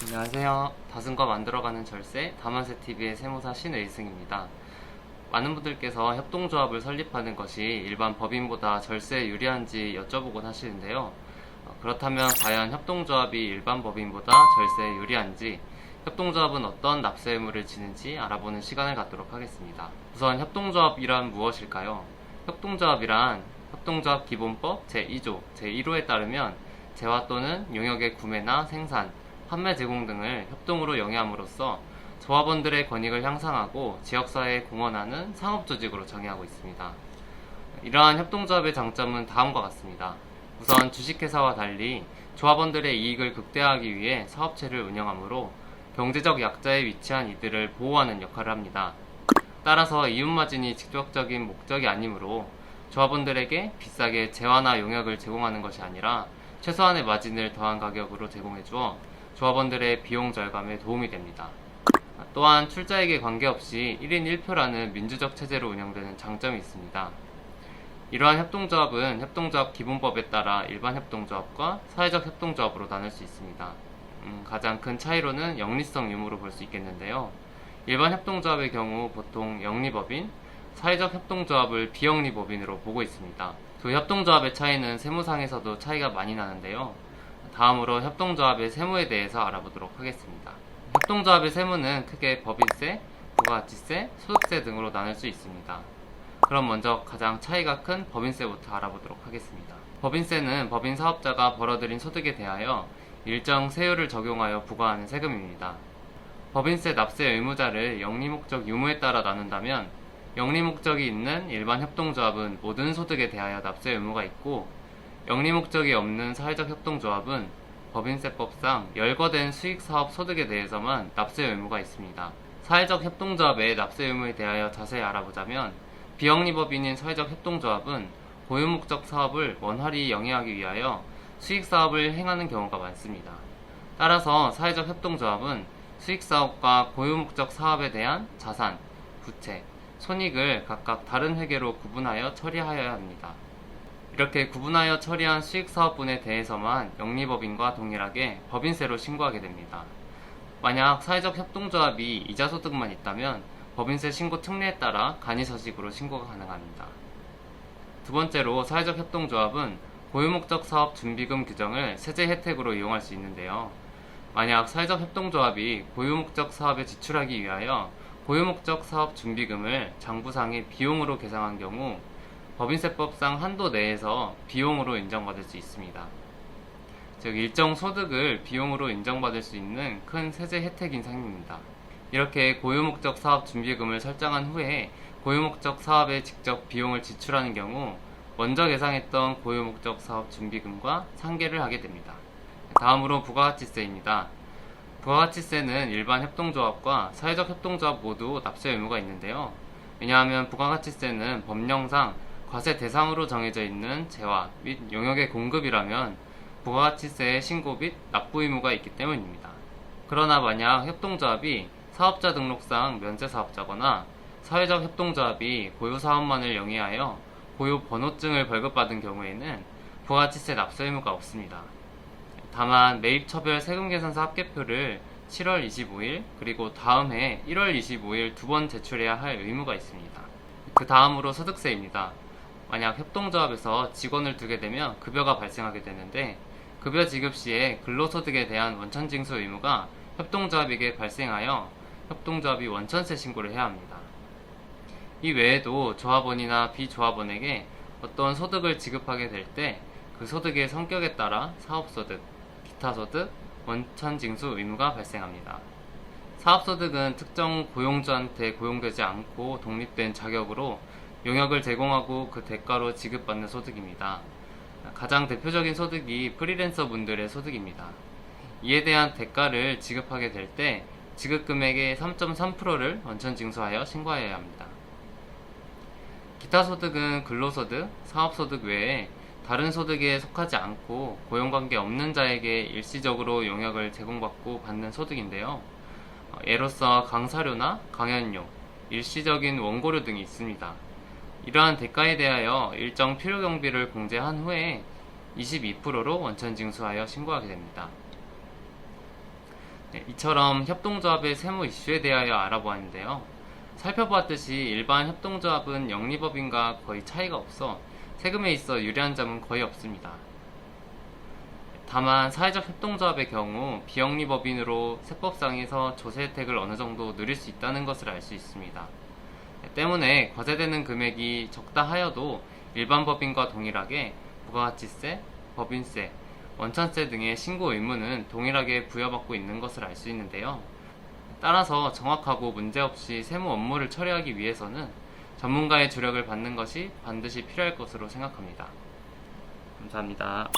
안녕하세요. 다승과 만들어가는 절세 다만세TV의 세무사 신의승입니다. 많은 분들께서 협동조합을 설립하는 것이 일반 법인보다 절세에 유리한지 여쭤보곤 하시는데요. 그렇다면 과연 협동조합이 일반 법인보다 절세에 유리한지, 협동조합은 어떤 납세 의무를 지는지 알아보는 시간을 갖도록 하겠습니다. 우선 협동조합이란 무엇일까요? 협동조합이란 협동조합 기본법 제2조 제1호에 따르면 재화 또는 용역의 구매나 생산, 판매 제공 등을 협동으로 영위함으로써 조합원들의 권익을 향상하고 지역사회에 공헌하는 상업조직으로 정의하고 있습니다. 이러한 협동조합의 장점은 다음과 같습니다. 우선 주식회사와 달리 조합원들의 이익을 극대화하기 위해 사업체를 운영하므로 경제적 약자에 위치한 이들을 보호하는 역할을 합니다. 따라서 이윤마진이 직접적인 목적이 아니므로 조합원들에게 비싸게 재화나 용역을 제공하는 것이 아니라 최소한의 마진을 더한 가격으로 제공해주어 조합원들의 비용 절감에 도움이 됩니다. 또한 출자액에 관계없이 1인 1표라는 민주적 체제로 운영되는 장점이 있습니다. 이러한 협동조합은 협동조합 기본법에 따라 일반 협동조합과 사회적 협동조합으로 나눌 수 있습니다. 가장 큰 차이로는 영리성 유무로 볼 수 있겠는데요. 일반 협동조합의 경우 보통 영리법인, 사회적 협동조합을 비영리법인으로 보고 있습니다. 두 협동조합의 차이는 세무상에서도 차이가 많이 나는데요. 다음으로 협동조합의 세무에 대해서 알아보도록 하겠습니다. 협동조합의 세무는 크게 법인세, 부가가치세, 소득세 등으로 나눌 수 있습니다. 그럼 먼저 가장 차이가 큰 법인세부터 알아보도록 하겠습니다. 법인세는 법인 사업자가 벌어들인 소득에 대하여 일정 세율을 적용하여 부과하는 세금입니다. 법인세 납세 의무자를 영리목적 유무에 따라 나눈다면 영리목적이 있는 일반 협동조합은 모든 소득에 대하여 납세 의무가 있고, 영리목적이 없는 사회적 협동조합은 법인세법상 열거된 수익사업 소득에 대해서만 납세 의무가 있습니다. 사회적 협동조합의 납세 의무에 대하여 자세히 알아보자면, 비영리법인인 사회적 협동조합은 고유목적 사업을 원활히 영위하기 위하여 수익사업을 행하는 경우가 많습니다. 따라서 사회적 협동조합은 수익사업과 고유목적 사업에 대한 자산, 부채, 손익을 각각 다른 회계로 구분하여 처리하여야 합니다. 이렇게 구분하여 처리한 수익사업분에 대해서만 영리법인과 동일하게 법인세로 신고하게 됩니다. 만약 사회적 협동조합이 이자소득만 있다면 법인세 신고 특례에 따라 간이서식으로 신고가 가능합니다. 두 번째로 사회적 협동조합은 고유목적 사업 준비금 규정을 세제 혜택으로 이용할 수 있는데요. 만약 사회적 협동조합이 고유목적 사업에 지출하기 위하여 고유목적 사업 준비금을 장부상의 비용으로 계상한 경우 법인세법상 한도 내에서 비용으로 인정받을 수 있습니다. 즉 일정 소득을 비용으로 인정받을 수 있는 큰 세제 혜택인 셈입니다. 이렇게 고유목적 사업 준비금을 설정한 후에 고유목적 사업에 직접 비용을 지출하는 경우 먼저 계상했던 고유목적 사업 준비금과 상계를 하게 됩니다. 다음으로 부가가치세입니다. 부가가치세는 일반 협동조합과 사회적 협동조합 모두 납세 의무가 있는데요. 왜냐하면 부가가치세는 법령상 과세 대상으로 정해져 있는 재화 및 용역의 공급이라면 부가가치세의 신고 및 납부 의무가 있기 때문입니다. 그러나 만약 협동조합이 사업자 등록상 면세사업자거나 사회적 협동조합이 고유사업만을 영위하여 고유번호증을 발급받은 경우에는 부가가치세 납세 의무가 없습니다. 다만 매입처별 세금계산서 합계표를 7월 25일 그리고 다음 해 1월 25일 두 번 제출해야 할 의무가 있습니다. 그 다음으로 소득세입니다. 만약 협동조합에서 직원을 두게 되면 급여가 발생하게 되는데, 급여 지급 시에 근로소득에 대한 원천징수 의무가 협동조합에게 발생하여 협동조합이 원천세 신고를 해야 합니다. 이 외에도 조합원이나 비조합원에게 어떤 소득을 지급하게 될 때 그 소득의 성격에 따라 사업소득, 기타소득, 원천징수 의무가 발생합니다. 사업소득은 특정 고용주한테 고용되지 않고 독립된 자격으로 용역을 제공하고 그 대가로 지급받는 소득입니다. 가장 대표적인 소득이 프리랜서 분들의 소득입니다. 이에 대한 대가를 지급하게 될 때 지급금액의 3.3%를 원천징수하여 신고해야 합니다. 기타소득은 근로소득, 사업소득 외에 다른 소득에 속하지 않고 고용관계 없는 자에게 일시적으로 용역을 제공받고 받는 소득인데요. 예로서 강사료나 강연료, 일시적인 원고료 등이 있습니다. 이러한 대가에 대하여 일정 필요경비를 공제한 후에 22%로 원천징수하여 신고하게 됩니다. 네, 이처럼 협동조합의 세무 이슈에 대하여 알아보았는데요. 살펴보았듯이 일반 협동조합은 영리법인과 거의 차이가 없어 세금에 있어 유리한 점은 거의 없습니다. 다만 사회적 협동조합의 경우 비영리법인으로 세법상에서 조세 혜택을 어느 정도 누릴 수 있다는 것을 알 수 있습니다. 때문에 과세되는 금액이 적다 하여도 일반 법인과 동일하게 부가가치세, 법인세, 원천세 등의 신고 의무는 동일하게 부여받고 있는 것을 알 수 있는데요. 따라서 정확하고 문제없이 세무 업무를 처리하기 위해서는 전문가의 조력을 받는 것이 반드시 필요할 것으로 생각합니다. 감사합니다.